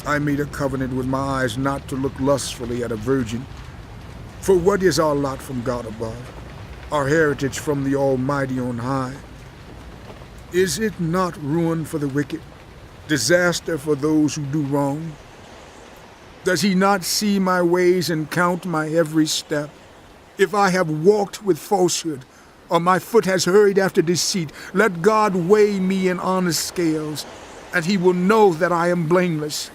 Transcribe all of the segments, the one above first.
I made a covenant with my eyes not to look lustfully at a virgin. For what is our lot from God above, our heritage from the Almighty on high? Is it not ruin for the wicked, disaster for those who do wrong? Does he not see my ways and count my every step? If I have walked with falsehood, or my foot has hurried after deceit, let God weigh me in honest scales, and he will know that I am blameless.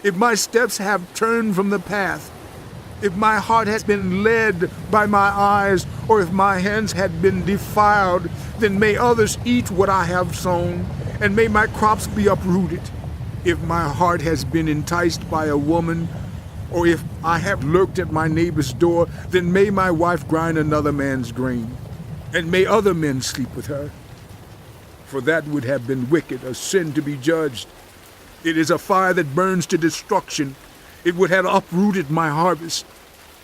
If my steps have turned from the path, if my heart has been led by my eyes, or if my hands had been defiled, then may others eat what I have sown, and may my crops be uprooted. If my heart has been enticed by a woman, or if I have lurked at my neighbor's door, then may my wife grind another man's grain, and may other men sleep with her. For that would have been wicked, a sin to be judged. It is a fire that burns to destruction. It would have uprooted my harvest.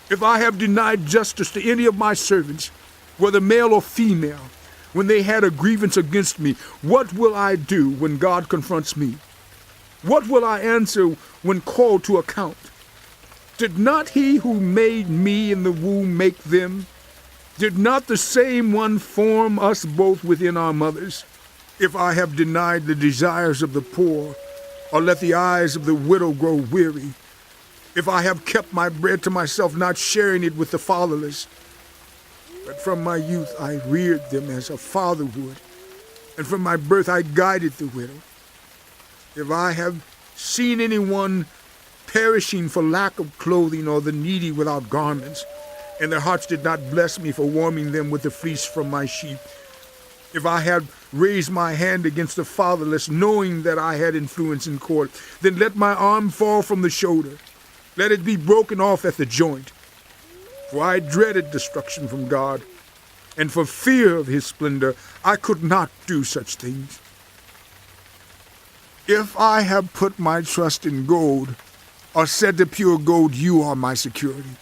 If I have denied justice to any of my servants, whether male or female, when they had a grievance against me, what will I do when God confronts me? What will I answer when called to account? Did not he who made me in the womb make them? Did not the same one form us both within our mothers? If I have denied the desires of the poor, or let the eyes of the widow grow weary, if I have kept my bread to myself, not sharing it with the fatherless, but from my youth I reared them as a father would, and from my birth I guided the widow. If I have seen anyone perishing for lack of clothing, or the needy without garments, and their hearts did not bless me for warming them with the fleece from my sheep, if I had raised my hand against the fatherless, knowing that I had influence in court, then let my arm fall from the shoulder. Let it be broken off at the joint. For I dreaded destruction from God, and for fear of his splendor I could not do such things. If I have put my trust in gold, or said to pure gold, you are my security.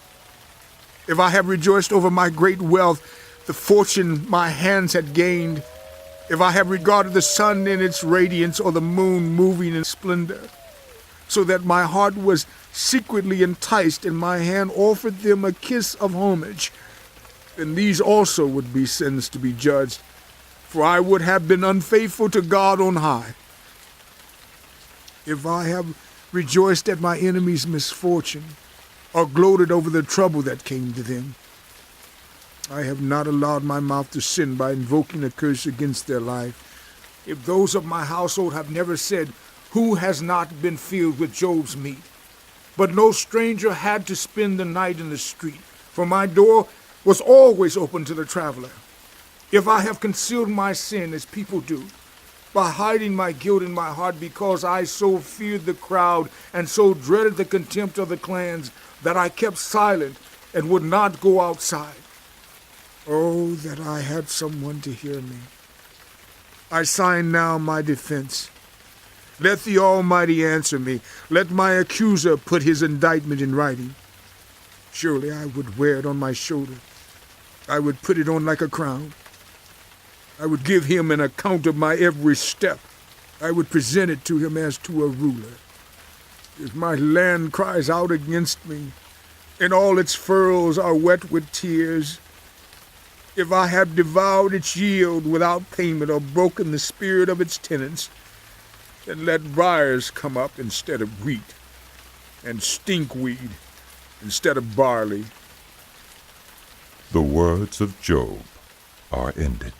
If I have rejoiced over my great wealth, the fortune my hands had gained, if I have regarded the sun in its radiance, or the moon moving in splendor, so that my heart was secretly enticed and my hand offered them a kiss of homage, then these also would be sins to be judged, for I would have been unfaithful to God on high. If I have rejoiced at my enemy's misfortune, or gloated over the trouble that came to them, I have not allowed my mouth to sin by invoking a curse against their life. If those of my household have never said, who has not been filled with Job's meat? But no stranger had to spend the night in the street, for my door was always open to the traveler. If I have concealed my sin as people do, by hiding my guilt in my heart, because I so feared the crowd and so dreaded the contempt of the clans, that I kept silent and would not go outside. Oh, that I had someone to hear me. I sign now my defense. Let the Almighty answer me. Let my accuser put his indictment in writing. Surely I would wear it on my shoulder. I would put it on like a crown. I would give him an account of my every step. I would present it to him as to a ruler. If my land cries out against me, and all its furrows are wet with tears, if I have devoured its yield without payment, or broken the spirit of its tenants, then let briars come up instead of wheat, and stinkweed instead of barley. The words of Job are ended.